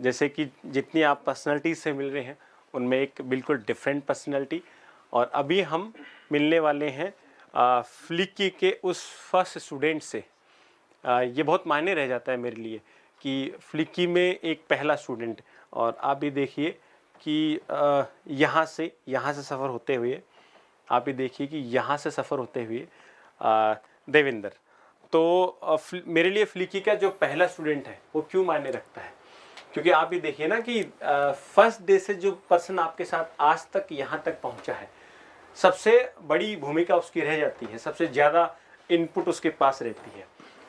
जैसे कि जितनी आप पर्सनैलिटी से मिल रहे हैं उनमें एक बिल्कुल डिफरेंट पर्सनैलिटी। और अभी हम मिलने वाले हैं फ्लिकी के उस फर्स्ट स्टूडेंट से। ये बहुत मायने रह जाता है मेरे लिए कि फ्लिकी में एक पहला स्टूडेंट, और आप भी देखिए कि यहाँ से सफ़र होते हुए, आप भी देखिए कि यहाँ से सफ़र होते हुए देवेंद्र। तो मेरे लिए फ्लिकी का जो पहला स्टूडेंट है वो क्यों मायने रखता है, क्योंकि आप भी देखिए ना कि फर्स्ट डे से जो पर्सन आपके साथ आज तक यहाँ तक पहुँचा है, सबसे बड़ी भूमिका उसकी रह जाती है, सबसे ज़्यादा इनपुट उसके पास रहती है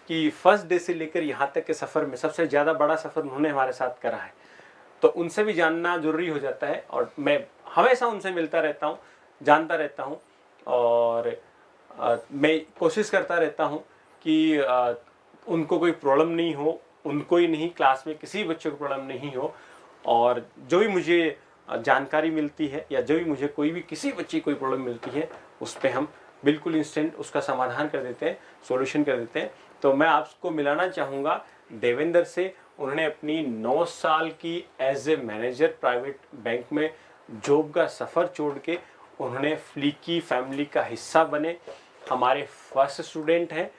कि फर्स्ट डे से लेकर यहाँ तक के सफ़र में सबसे ज़्यादा बड़ा सफ़र उन्होंने हमारे साथ करा है। तो उनसे भी जानना ज़रूरी हो जाता है, और मैं हमेशा उनसे मिलता रहता हूँ, जानता रहता हूँ, और मैं कोशिश करता रहता हूँ कि उनको कोई प्रॉब्लम नहीं हो, उनको ही नहीं, क्लास में किसी बच्चे को प्रॉब्लम नहीं हो। और जो भी मुझे जानकारी मिलती है या जो भी मुझे कोई भी किसी बच्चे की कोई प्रॉब्लम मिलती है, उस पर हम बिल्कुल इंस्टेंट उसका समाधान कर देते हैं, सॉल्यूशन कर देते हैं। तो मैं आपको मिलाना चाहूँगा देवेंद्र से। उन्होंने अपनी 9 साल की age a manager private bank में जॉब का सफ़र छोड़ के उन्होंने फ्लिकी फैमिली का हिस्सा बने, हमारे फर्स्ट स्टूडेंट हैं,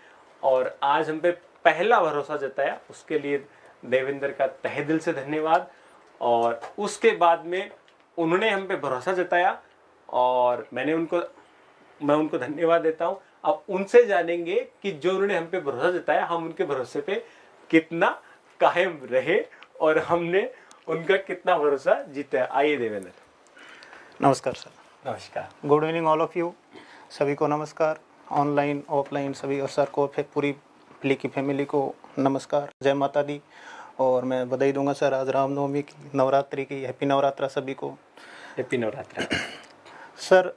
और आज हम पे पहला भरोसा जताया, उसके लिए देवेंद्र का तहे दिल से धन्यवाद। और उसके बाद में उन्होंने हम पे भरोसा जताया और मैं उनको धन्यवाद देता हूँ। अब उनसे जानेंगे कि जो उन्होंने हम पे भरोसा जताया, हम उनके भरोसे पे कितना कायम रहे और हमने उनका कितना भरोसा जीता। आइए देवेंद्र। नमस्कार सर। नमस्कार। Good evening all of you. सभी को नमस्कार, ऑनलाइन ऑफलाइन सभी, और सर को पूरी फ्लिकी फैमिली को नमस्कार, जय माता दी। और मैं बधाई दूंगा सर आज रामनवमी की, नवरात्रि की। हैप्पी नवरात्रा सभी को। हैप्पी नवरात्रा। सर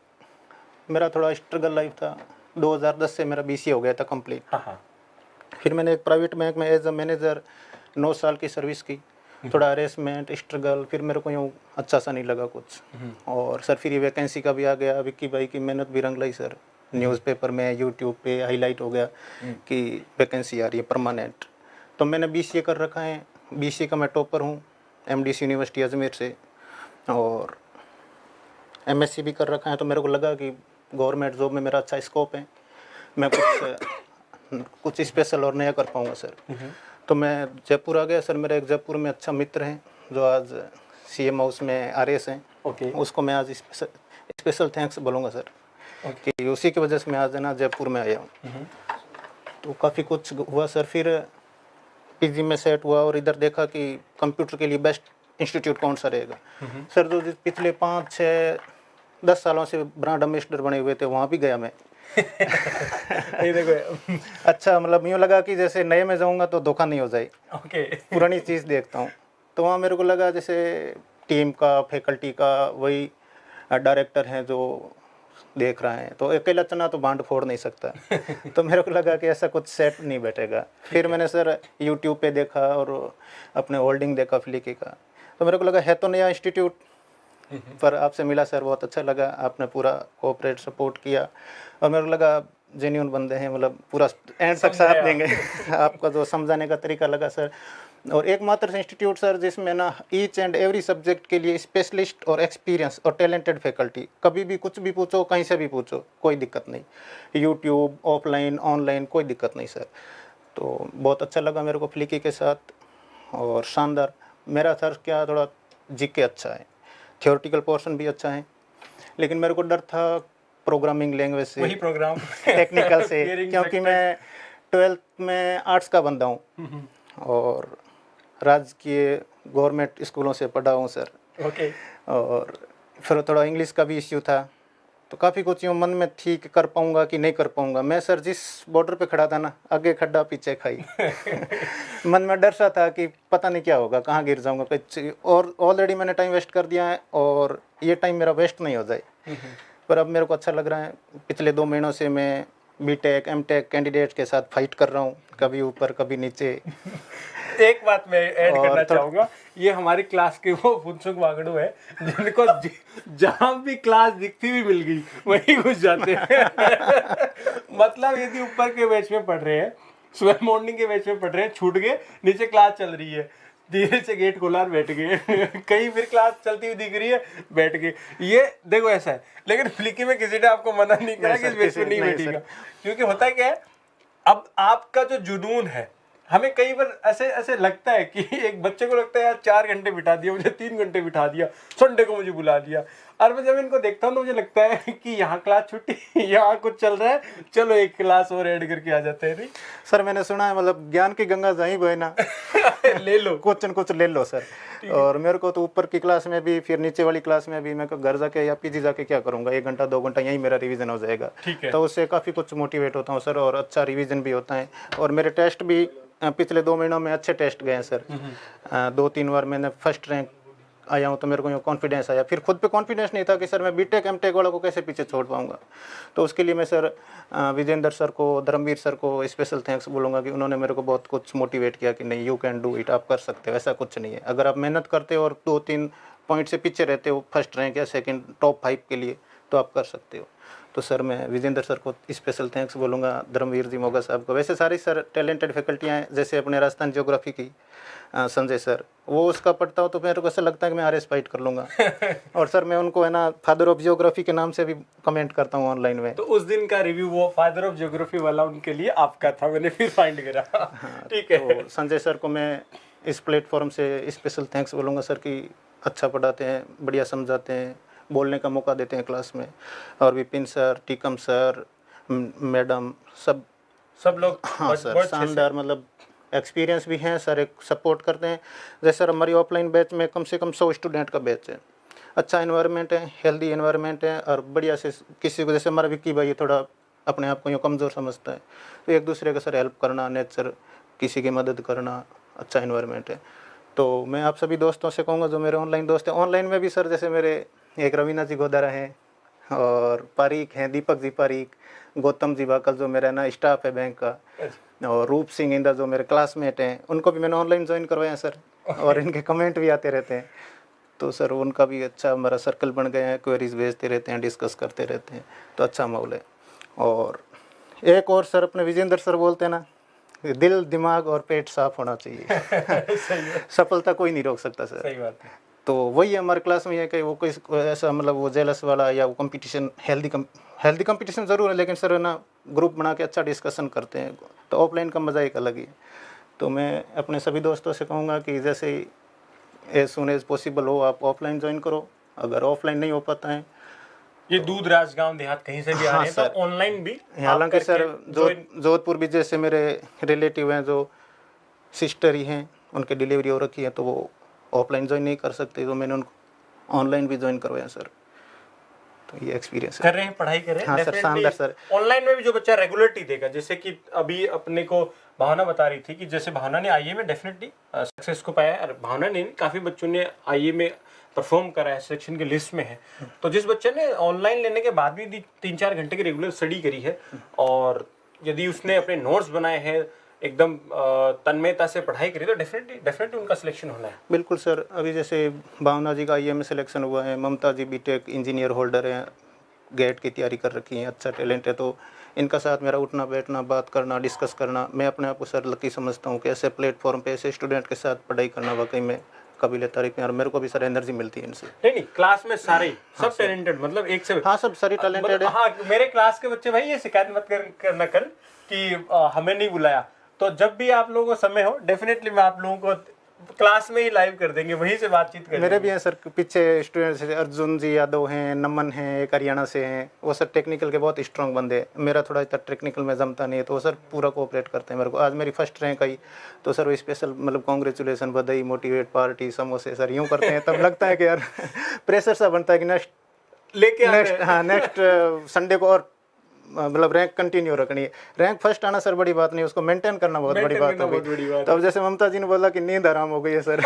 मेरा थोड़ा स्ट्रगल लाइफ था। 2010 से मेरा BCA हो गया था कंप्लीट। हाँ। फिर मैंने एक प्राइवेट बैंक में एज अ मैनेजर 9 साल की सर्विस की। थोड़ा हरेसमेंट, स्ट्रगल, फिर मेरे को यूँ अच्छा सा नहीं लगा कुछ। और सर फिर ये वैकेंसी का भी आ गया, विक्की भाई की मेहनत भी रंग लाई सर। न्यूज़पेपर में, यूट्यूब पे हाईलाइट हो गया कि वैकेंसी आ रही है परमानेंट। तो मैंने BCA कर रखा है। BCA का मैं टॉपर हूँ MDC यूनिवर्सिटी अजमेर से, और MSc भी कर रखा है। तो मेरे को लगा कि गवर्नमेंट जॉब में मेरा अच्छा स्कोप है, मैं कुछ स्पेशल और नया कर पाऊँगा सर। तो मैं जयपुर आ गया सर। मेरे एक जयपुर में अच्छा मित्र हैं जो आज CM हाउस में RS हैं। ओके। उसको मैं आज स्पेशल थैंक्स बोलूँगा सर, कि उसी की वजह से मैं आज है ना जयपुर में आया हूँ। तो काफ़ी कुछ हुआ सर। फिर PG में सेट हुआ और इधर देखा कि कंप्यूटर के लिए बेस्ट इंस्टीट्यूट कौन सा रहेगा। सर जो पिछले 5, 6, 10 सालों से ब्रांड एम्बेसडर बने हुए थे, वहाँ भी गया मैं। ये देखो, अच्छा, मतलब यूँ लगा कि जैसे नए में जाऊँगा तो धोखा नहीं हो जाए। ओके। पुरानी चीज़ देखता हूँ। तो वहाँ मेरे को लगा जैसे टीम का, फैकल्टी का वही डायरेक्टर हैं जो देख रहा है, तो अकेला चना तो बांध फोड़ नहीं सकता। तो मेरे को लगा कि ऐसा कुछ सेट नहीं बैठेगा। फिर मैंने सर यूट्यूब पे देखा और अपने होल्डिंग देखा फ्लिकी का। तो मेरे को लगा है तो नया इंस्टीट्यूट, पर आपसे मिला सर, बहुत अच्छा लगा। आपने पूरा कोऑपरेट सपोर्ट किया और मेरे को लगा जेन्युइन बंदे हैं, मतलब पूरा एंड तक साथ देंगे। आपका जो समझाने का तरीका लगा सर। और एकमात्र इंस्टीट्यूट सर जिसमें ना ईच एंड एवरी सब्जेक्ट के लिए स्पेशलिस्ट और एक्सपीरियंस और टैलेंटेड फैकल्टी, कभी भी कुछ भी पूछो, कहीं से भी पूछो, कोई दिक्कत नहीं। यूट्यूब, ऑफलाइन, ऑनलाइन, कोई दिक्कत नहीं सर। तो बहुत अच्छा लगा मेरे को फ्लिकी के साथ, और शानदार। मेरा सर क्या थोड़ा GK अच्छा है, थियोरेटिकल पोर्शन भी अच्छा है, लेकिन मेरे को डर था प्रोग्रामिंग लैंग्वेज से, वही प्रोग्राम टेक्निकल से, क्योंकि मैं 12th में आर्ट्स का बंदा हूँ और राजकीय गवर्नमेंट स्कूलों से पढ़ा हूँ सर। ओके। और फिर थोड़ा इंग्लिश का भी इश्यू था, तो काफ़ी कुछ यूँ मन में थी कि कर पाऊँगा कि नहीं कर पाऊँगा। मैं सर जिस बॉर्डर पे खड़ा था ना, आगे खड्डा पीछे खाई। मन में डर सा था कि पता नहीं क्या होगा, कहाँ गिर जाऊँगा कुछ, और ऑलरेडी मैंने टाइम वेस्ट कर दिया है और ये टाइम मेरा वेस्ट नहीं हो जाए। पर अब मेरे को अच्छा लग रहा है। पिछले 2 महीनों से मैं BTech MTech कैंडिडेट के साथ फाइट कर रहा हूँ, कभी ऊपर कभी नीचे। एक बात मैं ऐड करना चाहूँगा, ये हमारी क्लास के वो फुनसुक वागड़ू है जिनको जहाँ भी क्लास दिखती हुई मिल गई वहीं घुस जाते हैं। मतलब यदि ऊपर के बैच में पढ़ रहे हैं, सुबह मॉर्निंग के बैच में पढ़ रहे हैं, छूट गए, नीचे क्लास चल रही है, धीरे से गेट खोला और बैठ गए कहीं फिर क्लास चलती हुई दिख रही है, बैठ गए। ये देखो ऐसा है, लेकिन फ्लिकी में किसी ने आपको मना नहीं करा कि इस बेंच पे नहीं बैठेगा, क्योंकि होता क्या है, अब आपका जो जुनून है, हमें कई बार ऐसे ऐसे लगता है कि एक बच्चे को लगता है यार 4 घंटे बिठा दिया मुझे, 3 घंटे बिठा दिया, संडे को मुझे बुला दिया, और मैं जब इनको देखता हूँ तो मुझे लगता है कि यहाँ क्लास छुट्टी, यहाँ कुछ चल रहा है, चलो एक क्लास और ऐड करके आ जाते हैं। नहीं सर मैंने सुना है मतलब ज्ञान की गंगा जहीं बहे ना ले लो कुछ न कुछ ले लो सर। और मेरे को तो ऊपर की क्लास में भी फिर नीचे वाली क्लास में भी मैं घर जाके या पीजी जाके क्या करूँगा, 1 घंटा 2 घंटा यहीं मेरा रिवीजन हो जाएगा। तो उससे काफ़ी कुछ मोटिवेट होता हूँ सर, और अच्छा रिवीजन भी होता है। और मेरे टेस्ट भी पिछले 2 महीनों में अच्छे टेस्ट गए हैं सर। 2-3 बार मैंने फर्स्ट रैंक आया हूँ, तो मेरे को कॉन्फिडेंस आया। फिर खुद पे कॉन्फिडेंस नहीं था कि सर मैं बीटेक एमटेक वालों को कैसे पीछे छोड़ पाऊंगा। तो उसके लिए मैं सर विजेंद्र सर को, धर्मवीर सर को स्पेशल थैंक्स बोलूँगा कि उन्होंने मेरे को बहुत कुछ मोटिवेट किया कि नहीं, यू कैन डू इट, आप कर सकते हो, ऐसा कुछ नहीं है। अगर आप मेहनत करते हो और 2-3 पॉइंट से पीछे रहते हो फर्स्ट रैंक या सेकेंड टॉप 5 के लिए, तो आप कर सकते हो। तो सर मैं विजेंद्र सर को स्पेशल थैंक्स बोलूँगा, धर्मवीर जी मोगा साहब को। वैसे सारी सर टैलेंटेड फैकल्टियाँ हैं, जैसे अपने राजस्थान ज्योग्राफी की संजय सर, वो उसका पढ़ता हो तो मेरे को ऐसा लगता है कि मैं RS फाइट कर लूँगा। और सर मैं उनको है ना फादर ऑफ ज्योग्राफी के नाम से भी कमेंट करता हूँ ऑनलाइन में। तो उस दिन का रिव्यू वो फादर ऑफ ज्योग्राफी वाला उनके लिए आपका था, मैंने फिर फाइंड करा। ठीक है। तो संजय सर को मैं इस प्लेटफॉर्म से स्पेशल थैंक्स बोलूँगा सर कि अच्छा पढ़ाते हैं, बढ़िया समझाते हैं, बोलने का मौका देते हैं क्लास में। और Vipin sir, Tikam sir, madam, सब लोग हाँ सर शानदार, मतलब एक्सपीरियंस भी हैं सर, एक सपोर्ट करते हैं। जैसे सर हमारी ऑफलाइन बैच में कम से कम 100 स्टूडेंट का बैच है, अच्छा इन्वायरमेंट है, हेल्दी इन्वायरमेंट है, और बढ़िया से किसी को, जैसे हमारा विक्की भाई थोड़ा अपने आप को यूँ कमज़ोर समझता है, तो एक दूसरे का सर हेल्प करना, नेचर किसी की मदद करना, अच्छा इन्वायरमेंट है। तो मैं आप सभी दोस्तों से कहूँगा जो मेरे ऑनलाइन दोस्त हैं, ऑनलाइन में भी सर जैसे मेरे एक रवीना जी गोदारा हैं, और पारीक हैं, दीपक जी पारीक, गौतम जी बाकल जो मेरा ना स्टाफ है बैंक का, और रूप सिंह इंदा जो मेरे क्लासमेट हैं, उनको भी मैंने ऑनलाइन ज्वाइन करवाया है सर। और इनके कमेंट भी आते रहते हैं, तो सर उनका भी अच्छा हमारा सर्कल बन गया है, क्वेरीज भेजते रहते हैं, डिस्कस करते रहते हैं, तो अच्छा माहौल है। और एक और सर अपने विजेंद्र सर बोलते हैं ना, दिल दिमाग और पेट साफ होना चाहिए। सफलता कोई नहीं रोक सकता सर। सही बात है। तो वही हमारे क्लास में है कि वो कोई ऐसा मतलब वो जेलस वाला या वो कंपटीशन, हेल्दी कंपटीशन ज़रूर है, लेकिन सर है ना ग्रुप बना के अच्छा डिस्कशन करते हैं, तो ऑफलाइन का मज़ा एक अलग ही है। तो मैं अपने सभी दोस्तों से कहूँगा कि जैसे एज सुन एज पॉसिबल हो आप ऑफलाइन ज्वाइन करो। अगर ऑफलाइन नहीं हो पाता है, ये दूध राजगांव देहात कहीं से भी आ रहे हैं तो ऑनलाइन भी, हालांकि सर जोधपुर भी जैसे मेरे रिलेटिव हैं जो सिस्टर ही हैं, उनकी डिलीवरी हो रखी है, तो वो ऑफलाइन ज्वाइन नहीं कर सकते, तो मैंने उनको ऑनलाइन भी ज्वाइन करवाया सर। तो ये एक्सपीरियंस कर रहे हैं, पढ़ाई कर रहे हैं। हाँ सर, शानदार सर। ऑनलाइन में भी जो बच्चा रेगुलरिटी देगा, जैसे कि अभी अपने को भावना बता रही थी कि जैसे भावना ने आईए में डेफिनेटली सक्सेस को पाया है, और भावना ने काफ़ी बच्चों ने आईए में परफॉर्म करा है, सिलेक्शन की लिस्ट में है। तो जिस बच्चे ने ऑनलाइन लेने के बाद भी 3-4 घंटे की रेगुलर स्टडी करी है, और यदि उसने अपने नोट्स बनाए हैं, एकदम तन्मयता से पढ़ाई करी, तो डेफिनेटली उनका सिलेक्शन होना है। बिल्कुल सर। अभी जैसे भावना जी का आईए में सिलेक्शन हुआ है, ममता जी बीटेक इंजीनियर होल्डर हैं, गेट की तैयारी कर रखी है, अच्छा टैलेंट है। तो इनका साथ मेरा उठना बैठना, बात करना, डिस्कस करना, मैं अपने आप को सर लकी समझता हूँ कि ऐसे प्लेटफॉर्म पे ऐसे स्टूडेंट के साथ पढ़ाई करना वाकई में काबिल तारीफ है, और मेरे को भी सर एनर्जी मिलती है इनसे। नहीं, क्लास में सारे सब टैलेंटेड, मतलब एक से हाँ सब सारी टैलेंटेड है। हाँ, मेरे क्लास के बच्चे भाई ये शिकायत मत करना कल कि हमें नहीं बुलाया, तो जब भी आप लोगों को समय हो डेफिनेटली मैं आप लोगों को क्लास में ही लाइव कर देंगे, वहीं से बातचीत करेंगे। मेरे भी हैं सर पीछे स्टूडेंट्स, अर्जुन जी यादव हैं, नमन हैं, एक हरियाणा से हैं, वो सर टेक्निकल के बहुत स्ट्रांग बंदे हैं। मेरा थोड़ा इतना टेक्निकल में जमता नहीं है, तो वो सर पूरा कोऑपरेट करते हैं मेरे को। आज मेरी फर्स्ट रैंक आई, तो सर वो स्पेशल मतलब कांग्रेचुलेसन, बधाई, मोटिवेट, पार्टी, समोसे सर यूँ करते हैं, तब लगता है कि यार प्रेशर सा बनता है कि नेक्स्ट संडे को और मतलब रैंक कंटिन्यू रखनी है। रैंक फर्स्ट आना सर बड़ी बात नहीं, उसको मेंटेन करना बहुत बड़ी बात हो गई। तब जैसे ममता जी ने बोला कि नींद आराम हो गई है सर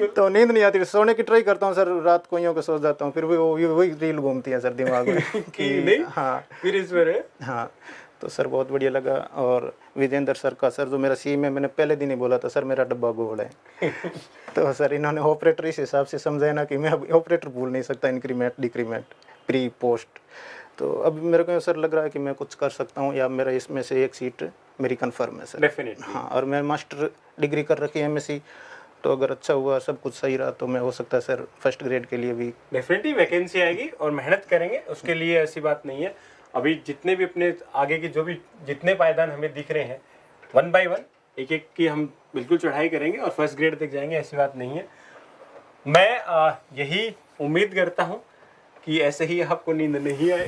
तो नींद नहीं आती, सोने की ट्राई करता हूँ सर, रात को यूँ के सो जाता हूँ, फिर वही रील घूमती है सर दिमाग में कि नहीं, हाँ फिर इस बारे हाँ। तो सर बहुत बढ़िया लगा। और विजेंद्र सर का सर जो मेरा सीम है, मैंने पहले दिन ही बोला था सर मेरा डब्बा गोल है तो सर इन्होंने ऑपरेटर इस हिसाब से समझाया ना कि मैं अब ऑपरेटर भूल नहीं सकता, इंक्रीमेंट डिक्रीमेंट प्री पोस्ट। तो अब मेरे को सर लग रहा है कि मैं कुछ कर सकता हूँ, या मेरा इसमें से एक सीट मेरी कंफर्म है सर। डेफिनेटली। हाँ, और मैं मास्टर डिग्री कर रखी है एमएससी, तो अगर अच्छा हुआ, सब कुछ सही रहा, तो मैं हो सकता है सर फर्स्ट ग्रेड के लिए भी डेफिनेटली वैकेंसी आएगी और मेहनत करेंगे उसके लिए, ऐसी बात नहीं है। अभी जितने भी अपने आगे के जो भी जितने पायदान हमें दिख रहे हैं, 1 बाय 1 एक एक की हम बिल्कुल चढ़ाई करेंगे और फर्स्ट ग्रेड तक जाएंगे, ऐसी बात नहीं है। मैं यही उम्मीद करता हूँ कि ऐसे ही आपको नींद नहीं आए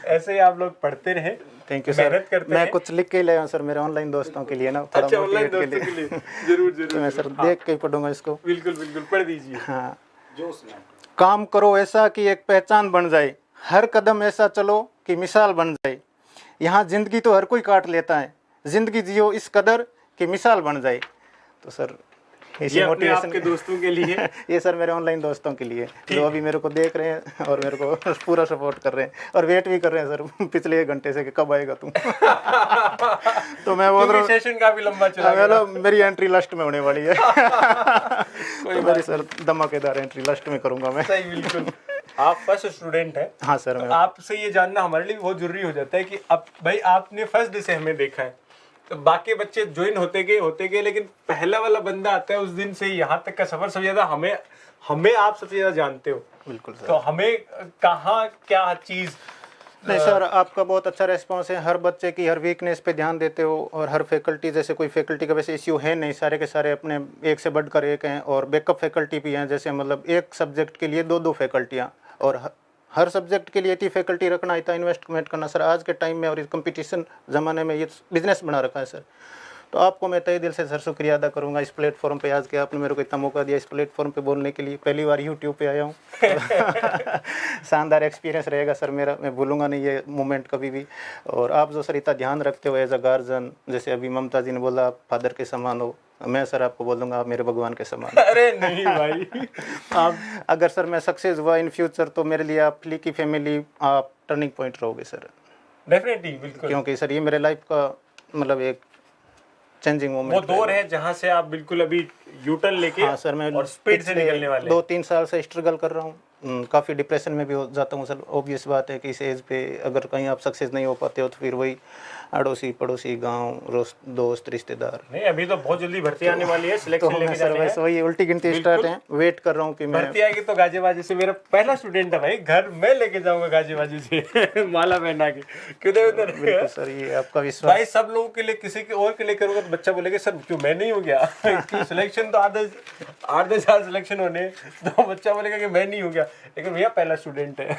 ऐसे ही आप लोग पढ़ते रहें। Thank you sir. मेहनत करते मैं हैं। कुछ लिख के ही लाया हूँ सर मेरे ऑनलाइन दोस्तों के लिए ना, थोड़ा अच्छा, ऑनलाइन मोटिवेट के दोस्तों लिए। के लिए जरूर जरूर तो मैं सर हाँ, देख के ही पढ़ूंगा इसको। बिल्कुल बिल्कुल पढ़ दीजिए। हाँ, जोश में काम करो ऐसा कि एक पहचान बन जाए, हर कदम ऐसा चलो कि मिसाल बन जाए। यहाँ जिंदगी तो हर कोई काट लेता है, जिंदगी जियो इस कदर कि मिसाल बन जाए। तो सर ये इसी अपने मोटिवेशन आपके दोस्तों के लिए ये सर मेरे ऑनलाइन दोस्तों के लिए जो अभी मेरे को देख रहे हैं और मेरे को पूरा सपोर्ट कर रहे हैं और वेट भी कर रहे हैं सर पिछले 1 घंटे से कि कब आएगा तुम। तो मैं बोल रहा हूँ सेशन काफी लंबा चला गया। हेलो, मेरी एंट्री लास्ट में होने वाली है। कोई तो मेरी सर धमाकेदार एंट्री लास्ट में करूंगा मैं। सही, बिल्कुल। आप फर्स्ट स्टूडेंट हैं। हाँ सर, तो मैं आपसे ये जानना हमारे लिए बहुत जरूरी हो जाता है कि अब भाई आपने फर्स्ट डे से हमें देखा है, तो बाकी बच्चे ज्वाइन होते गए, लेकिन पहला वाला बंदा आता है उस दिन से यहाँ तक का सफर सबसे ज्यादा हमें आप सबसे ज्यादा जानते हो। बिल्कुल सर। तो हमें कहाँ क्या चीज नहीं सर, आपका बहुत अच्छा रेस्पॉन्स है, हर बच्चे की हर वीकनेस पे ध्यान देते हो, और हर फैकल्टी, जैसे कोई फैकल्टी का वैसे इश्यू है नहीं, सारे के सारे अपने एक से बढ़कर एक हैं, और बैकअप फैकल्टी भी हैं, जैसे मतलब एक सब्जेक्ट के लिए 2-2 फैकल्टियाँ, और हर सब्जेक्ट के लिए इतनी फैकल्टी रखना, इतना इन्वेस्टमेंट करना सर आज के टाइम में और इस कंपटीशन ज़माने में ये बिजनेस बना रखा है सर। तो आपको मैं तहे दिल से सर शुक्रिया अदा करूंगा इस प्लेटफॉर्म पे, आज के आपने मेरे को इतना मौका दिया इस प्लेटफॉर्म पे बोलने के लिए। पहली बार यूट्यूब पे आया हूँ। शानदार एक्सपीरियंस रहेगा सर मेरा, मैं भूलूंगा नहीं ये मोमेंट कभी भी। और आप जो सर इतना ध्यान रखते हो एज अ गार्जियन, जैसे अभी ममता जी ने बोला आप फादर के समान हो, मैं सर आपको बोल दूंगा आप मेरे भगवान के समान। अरे नहीं भाई आप अगर सर मैं सक्सेस हुआ इन फ्यूचर, तो मेरे लिए आप फ्लिकी फैमिली आप टर्निंग पॉइंट रहोगे सर। डेफिनेटली, बिल्कुल। क्योंकि सर ये मेरे लाइफ का मतलब एक चेंजिंग वो मोमेंट दौर है जहाँ से आप बिल्कुल अभी यूटर्न लेके हाँ सर, मैं और स्पीड से निकलने वाले हैं। 2-3 साल से स्ट्रगल कर रहा हूँ, काफ़ी डिप्रेशन में भी हो जाता हूँ सर। ऑब्वियस बात है कि इस एज पे अगर कहीं आप सक्सेस नहीं हो पाते हो, तो फिर वही अड़ोसी पड़ोसी गांव दोस्त रिश्तेदार। नहीं, अभी तो बहुत जल्दी भर्ती आने वाली है, तो सिलेक्शन मैं लेके सर जाने वैसे हैं। वही उल्टी गिनती स्टार्ट है, वेट कर रहा हूँ कि मैं भर्ती आएगी तो गाजीबाजी से, मेरा पहला स्टूडेंट है भाई, घर में लेके जाऊंगा गाजीबाजी से माला पहना के। क्यों उधर बिल्कुल सर, ये आपका विश्वास भाई सब लोगों के लिए, किसी के और के लिए करूंगा तो बच्चा बोलेगा सर क्यों मैं नहीं हो गया। सिलेक्शन तो 8-10 साल सिलेक्शन होने, तो बच्चा बोलेगा कि मैं नहीं हो गया, लेकिन भैया पहला स्टूडेंट है।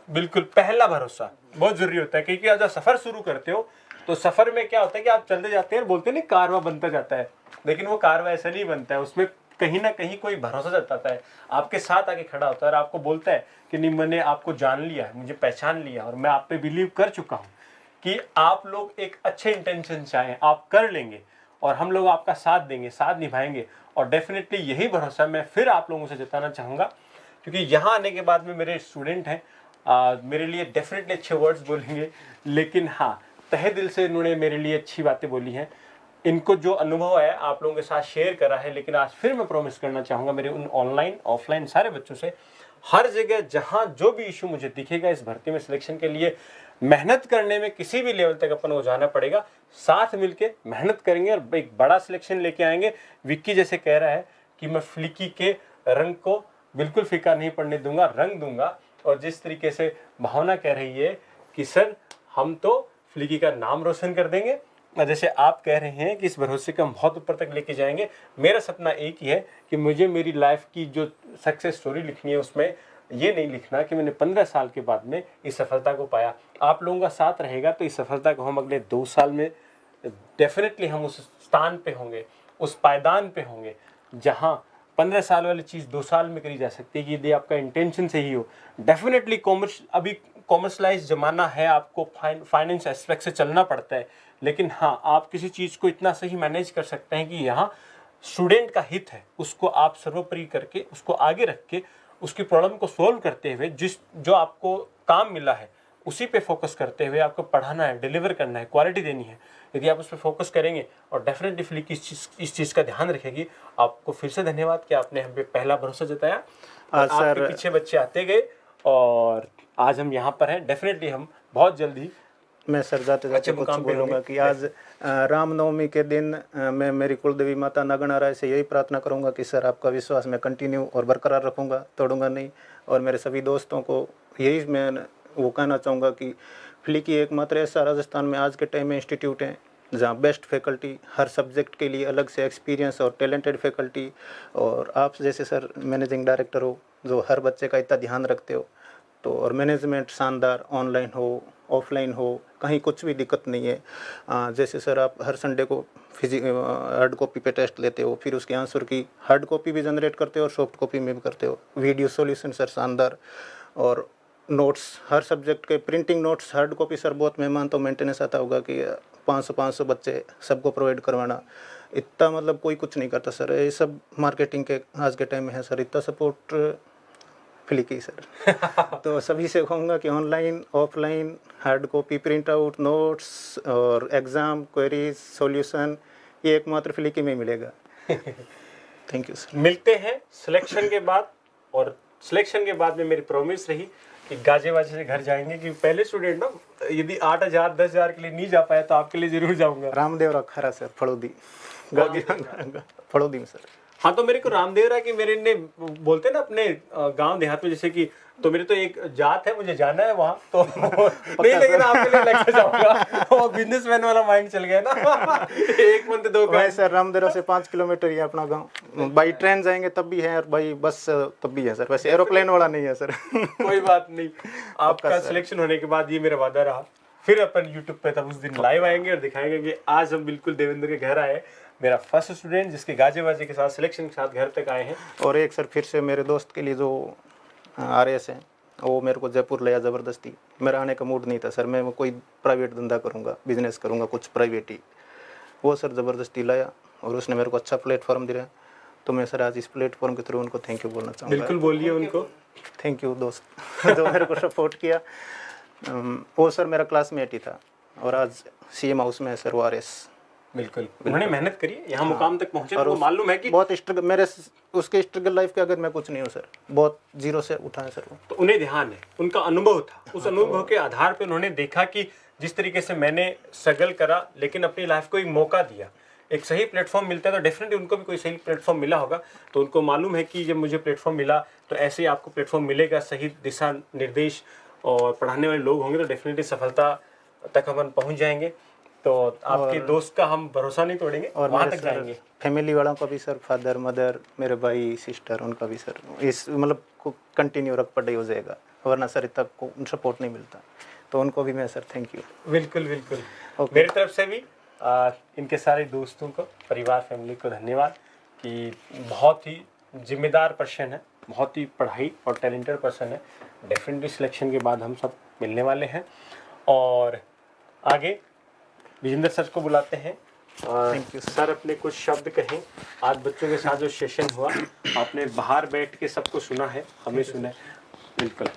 बिल्कुल, पहला भरोसा बहुत जरूरी होता है, क्योंकि आप जब सफर शुरू करते हो तो सफर में क्या होता है कि आप चलते जाते हैं, बोलते हैं ना कारवा बनता जाता है, लेकिन वो कारवा ऐसा नहीं बनता है, उसमें कहीं ना कहीं कोई भरोसा जताता है, आपके साथ आके खड़ा होता है और आपको बोलता है कि नहीं, मैंने आपको जान लिया है, मुझे पहचान लिया और मैं आप पे बिलीव कर चुका हूँ कि आप लोग एक अच्छे इंटेंशन से आए, आप कर लेंगे और हम लोग आपका साथ देंगे, साथ निभाएंगे। और डेफिनेटली यही भरोसा मैं फिर आप लोगों से जताना चाहूँगा, क्योंकि यहाँ आने के बाद में मेरे स्टूडेंट हैं, मेरे लिए डेफिनेटली अच्छे वर्ड्स बोलेंगे, लेकिन हाँ तहे दिल से इन्होंने मेरे लिए अच्छी बातें बोली हैं, इनको जो अनुभव है आप लोगों के साथ शेयर करा है। लेकिन आज फिर मैं प्रॉमिस करना चाहूँगा मेरे उन ऑनलाइन ऑफलाइन सारे बच्चों से, हर जगह जहाँ जो भी इशू मुझे दिखेगा इस भर्ती में सिलेक्शन के लिए, मेहनत करने में किसी भी लेवल तक अपन को जाना पड़ेगा, साथ मिलके मेहनत करेंगे और एक बड़ा सिलेक्शन लेके आएंगे। विक्की जैसे कह रहा है कि मैं फ्लिकी के रंग को बिल्कुल फीका नहीं पड़ने दूंगा, रंग दूंगा। और जिस तरीके से भावना कह रही है कि सर हम तो फ्लिकी का नाम रोशन कर देंगे, जैसे आप कह रहे हैं कि इस भरोसे को हम बहुत ऊपर तक लेके जाएंगे, मेरा सपना एक ही है कि मुझे मेरी लाइफ की जो सक्सेस स्टोरी लिखनी है उसमें ये नहीं लिखना कि मैंने 15 साल के बाद में इस सफलता को पाया। आप लोगों का साथ रहेगा तो इस सफलता को हम अगले 2 साल में डेफिनेटली हम उस स्थान पे होंगे, उस पायदान पे होंगे जहाँ 15 साल वाली चीज़ 2 साल में करी जा सकती है, कि यदि आपका इंटेंशन सही हो। डेफिनेटली अभी कॉमर्शलाइज ज़माना है, आपको फाइनेंस एस्पेक्ट से चलना पड़ता है, लेकिन हाँ आप किसी चीज़ को इतना सही मैनेज कर सकते हैं कि यहाँ स्टूडेंट का हित है, उसको आप सर्वोपरि करके, उसको आगे रख के, उसकी प्रॉब्लम को सोल्व करते हुए जो आपको काम मिला है उसी पे फोकस करते हुए आपको पढ़ाना है, डिलीवर करना है, क्वालिटी देनी है, यदि आप उस पर फोकस करेंगे और डेफिनेटली फ्लिक इस चीज़ का ध्यान रखेगी। आपको फिर से धन्यवाद कि आपने हम पे पहला भरोसा जताया। आपके पीछे बच्चे आते गए और आज हम यहाँ पर हैं। डेफिनेटली हम बहुत जल्दी मैं सर जाते जाते कुछ बोलूँगा कि आज रामनवमी के दिन मैं मेरी कुलदेवी माता नागणा राय से यही प्रार्थना करूँगा कि सर आपका विश्वास मैं कंटिन्यू और बरकरार रखूँगा, तोड़ूंगा नहीं। और मेरे सभी दोस्तों को यही मैं वो कहना चाहूँगा कि फ्लिकी एकमात्र ऐसा राजस्थान में आज के टाइम में इंस्टीट्यूट है जहाँ बेस्ट फैकल्टी, हर सब्जेक्ट के लिए अलग से एक्सपीरियंस और टैलेंटेड फैकल्टी, और आप जैसे सर मैनेजिंग डायरेक्टर हो जो हर बच्चे का इतना ध्यान रखते हो, तो और मैनेजमेंट शानदार, ऑनलाइन हो ऑफलाइन हो कहीं कुछ भी दिक्कत नहीं है। जैसे सर आप हर संडे को हार्ड कॉपी पे टेस्ट लेते हो, फिर उसके आंसर की हार्ड कॉपी भी जनरेट करते हो और सॉफ्ट कॉपी में भी करते हो। वीडियो सॉल्यूशन सर शानदार, और नोट्स हर सब्जेक्ट के printing notes hard copy sir बहुत मेहमान तो मेंटेनेंस आता होगा कि 500 बच्चे सबको प्रोवाइड करवाना, इतना मतलब कोई कुछ नहीं करता सर। ये सब मार्केटिंग के आज के टाइम में है सर, इतना सपोर्ट फ्लिकी सर। तो सभी से कहूँगा कि online offline hard copy, print out, notes और एग्ज़ाम, क्वेरीज, सॉल्यूशन ये एकमात्र फ्लिकी में मिलेगा। Thank you sir. मिलते हैं सिलेक्शन के बाद, और सिलेक्शन के बाद में मेरी प्रॉमिस रही कि गाजे वाजे से घर जाएंगे, कि पहले स्टूडेंट ना यदि 8,000 10,000 के लिए नहीं जा पाया तो आपके लिए जरूर जाऊंगा। रामदेव रखा सर, फड़ोदी फड़ोदी में सर। हाँ, तो मेरे को रामदेव राय के मेरे ने बोलते ना अपने गांव देहात में, जैसे कि तो मेरे तो एक जात है, मुझे जाना है वहाँ तो नहीं, लेकिन आपके लिए लेके जाऊंगा। वो बिजनेसमैन वाला माइंड चल गया ना। एक मन दो का सर। रामदेव से 5 किलोमीटर ही है अपना गांव। बाई ट्रेन जाएंगे तब भी है और बाई बस तब भी है सर, वैसे एरोप्लेन वाला नहीं है सर। कोई बात नहीं, आपका सिलेक्शन होने के बाद ये मेरा वादा रहा, फिर अपन यूट्यूब पे तब उस दिन लाइव आएंगे और दिखाएंगे कि आज हम बिल्कुल देवेंद्र के घर आए, मेरा फर्स्ट स्टूडेंट जिसके गाजे बाजे के साथ सिलेक्शन के साथ घर तक आए हैं। और एक सर फिर से मेरे दोस्त के लिए जो RS है वो मेरे को जयपुर ले आया ज़बरदस्ती। मेरा आने का मूड नहीं था सर, मैं कोई प्राइवेट धंधा करूँगा, बिजनेस करूँगा कुछ प्राइवेट ही, वो सर ज़बरदस्ती लाया और उसने मेरे को अच्छा प्लेटफॉर्म दिया। तो मैं सर आज इस प्लेटफॉर्म के थ्रू उनको थैंक यू बोलना चाहूँगा। बिल्कुल बोलिए उनको थैंक यू दोस्त जो मेरे को सपोर्ट किया। वो सर मेरा क्लासमेट ही था और आज CM हाउस में है सर वो RS। बिल्कुल उन्होंने मेहनत करी, यहाँ मुकाम तक पहुँचे, और मालूम है कि बहुत स्ट्रगल, मेरे उसके स्ट्रगल लाइफ के अगर मैं कुछ नहीं हूँ सर, बहुत जीरो से उठा है सर वो। तो उन्हें ध्यान है, उनका अनुभव था, उस अनुभव के आधार पे उन्होंने देखा कि जिस तरीके से मैंने स्ट्रगल करा लेकिन अपनी लाइफ को एक मौका दिया, एक सही प्लेटफॉर्म मिलता है तो डेफिनेटली उनको भी कोई सही प्लेटफॉर्म मिला होगा। तो उनको मालूम है कि जब मुझे प्लेटफॉर्म मिला तो ऐसे ही आपको प्लेटफॉर्म मिलेगा, सही दिशा निर्देश और पढ़ाने वाले लोग होंगे तो डेफिनेटली सफलता तक हम पहुँच जाएंगे। तो आपके दोस्त का हम भरोसा नहीं तोड़ेंगे और वहाँ तक जाएंगे। फैमिली वालों का भी सर, फादर मदर, मेरे भाई सिस्टर, उनका भी सर इस मतलब को कंटिन्यू रख पड़े हो जाएगा, वरना सर इतना को सपोर्ट नहीं मिलता, तो उनको भी मैं सर थैंक यू। बिल्कुल बिल्कुल मेरी तरफ से भी इनके सारे दोस्तों को, परिवार, फैमिली को धन्यवाद कि बहुत ही जिम्मेदार पर्सन है, बहुत ही पढ़ाई और टैलेंटेड पर्सन है। डेफिनेटली सिलेक्शन के बाद हम सब मिलने वाले हैं और आगे विजेंद्र सर को बुलाते हैं। थैंक यू सर, अपने कुछ शब्द कहें। आज बच्चों के साथ जो सेशन हुआ आपने बाहर बैठ के सबको सुना है, हमें सुना है। बिल्कुल।